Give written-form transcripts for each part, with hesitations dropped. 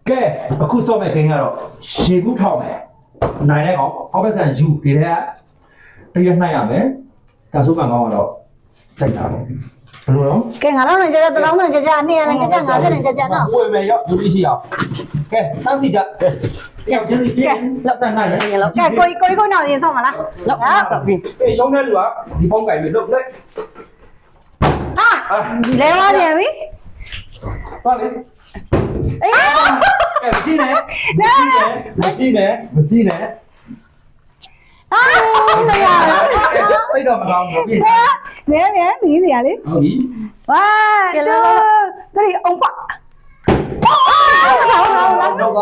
ကဲအခုစောမဲ့ခင်းကတော့ရေကူးထောက်မယ်နိုင်တဲ့ကောင်ဟောက်ပက်ဆန်ယူဒီထဲကတရွက်နှိုက်ရမယ်ဒါဆိုမှကောင်းတော့စိုက်တာပဲဘယ်လိုတော့ ကဲငါတော့လည်းကြတလောင်းနဲ့ကြ200နဲ့ကြ50နဲ့ကြတော့ ဝယ်မယ်ရောက်လူကြီးရှိအောင်ကဲစောင့်ကြည့်ကြရောက်ချင်းစီလောက်ဆန်နိုင်ရ ကဲကိုနောက်ရင်ဆောင်မလားလောက်ဟာဆောက်ပြီ အေးရှုံးတဲ့လူကဒီပုံးကြိုင်ပြီးလုတ်လိုက် ဟာလဲပါပြန်ပြီ ပါလေ အေး ကဲမကြည့်နဲ့မကြည့်နဲ့အာမရဘူး စိတ်တော့မကောင်းဘူးပြည့် နဲနီးနေရလေ ဟုတ်ပြီ 1 2 3အောင်ပါ တော့က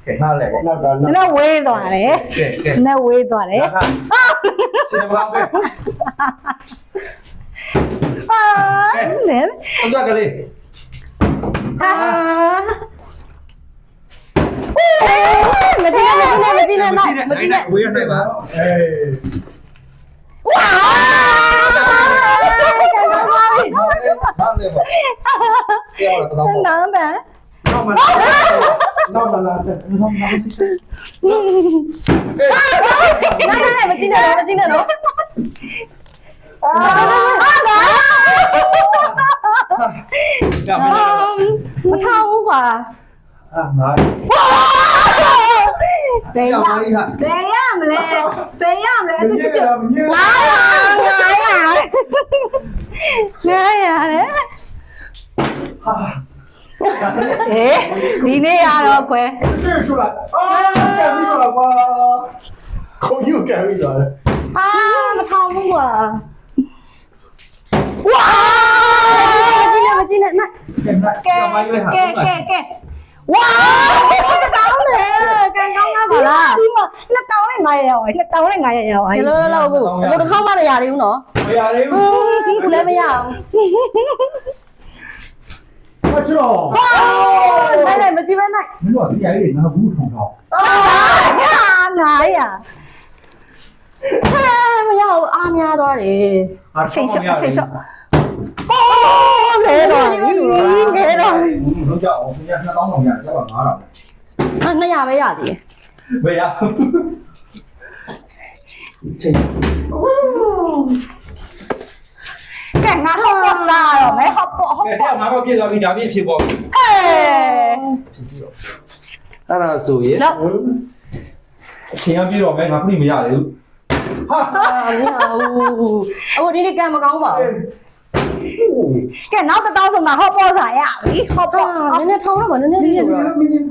ကဲထားလိုက်ပေါ့ နောက်က နည်းဝေးသွားတယ် ကဲ နည်းဝေးသွားတယ် ဟာရှင်မကောင်းပဲ အာနဲ တော့ကလေး ဟာမကြည့်နဲ့ဝေးရနိုင်ပါ အေး ဝါ ဘာလဲပေါ့ပြောတော့တော့ နောင်ပါ နောက်မလာတဲ့နောက်မလာ နိုင်မကြည့်နဲ့တော့အာငါ ကဲမလား မထောင်ဘူးကွာ အာငါ ဘယ်ရမလဲဘယ်ရမလဲသူချစ်ငါရတယ် ဟာ ဟေးဒီနေ့ရတော့ကွယ် ပြေ出来啊干ပြီးတော့ကွာခုံယူကန်ပြီးတော့ အာမထောင်ဘူးကွာဝါမကြည့်နဲ့နိုင် ကဲမရွေးဟာ ကဲဝါတောင်းတယ်ကန်ကောင်းလားပါလားဒီမှာ2000နဲ့900ရောက်2000နဲ့900ရောက် လောက်ကိုအခုတစ်ခေါက်မှမရသေးဘူးနော် မရသေးဘူး ခုလည်းမရအောင် မချော နိုင်မကြည့်ပဲနိုင် မင်းတို့ဆရာကြီးတွေငါဘူးထုံတော့ 900 မရဘူးအားများသွားတယ် ချိန်ရှော့ လဲတော့ လုံးကြအောင်ခင်ဗျာ2000တောင်ရတယ်တော့9000 200ပဲရသေးတယ် ဘယ်ရချိန် ကဲငါဟောပေါ်စားတော့မယ်ဟောပေါ် ကဲတရားငါတော့ပြည့်သွားပြီဒါပြည့်ဖြစ်ပေါ်ပြီ အေး အဲ့ဒါဆိုရင် လောက် အချိန်ကပြည့်တော့မယ်ငါခုမရသေးဘူးဟာ မရဘူးအခုဒီနေ့ကံမကောင်းပါဘူး ကဲနောက်1000ဆိုငါဟောပေါ်စားရပြီဟောပေါ် နည်းနည်းထောင်းတော့မနည်းနည်း မင်း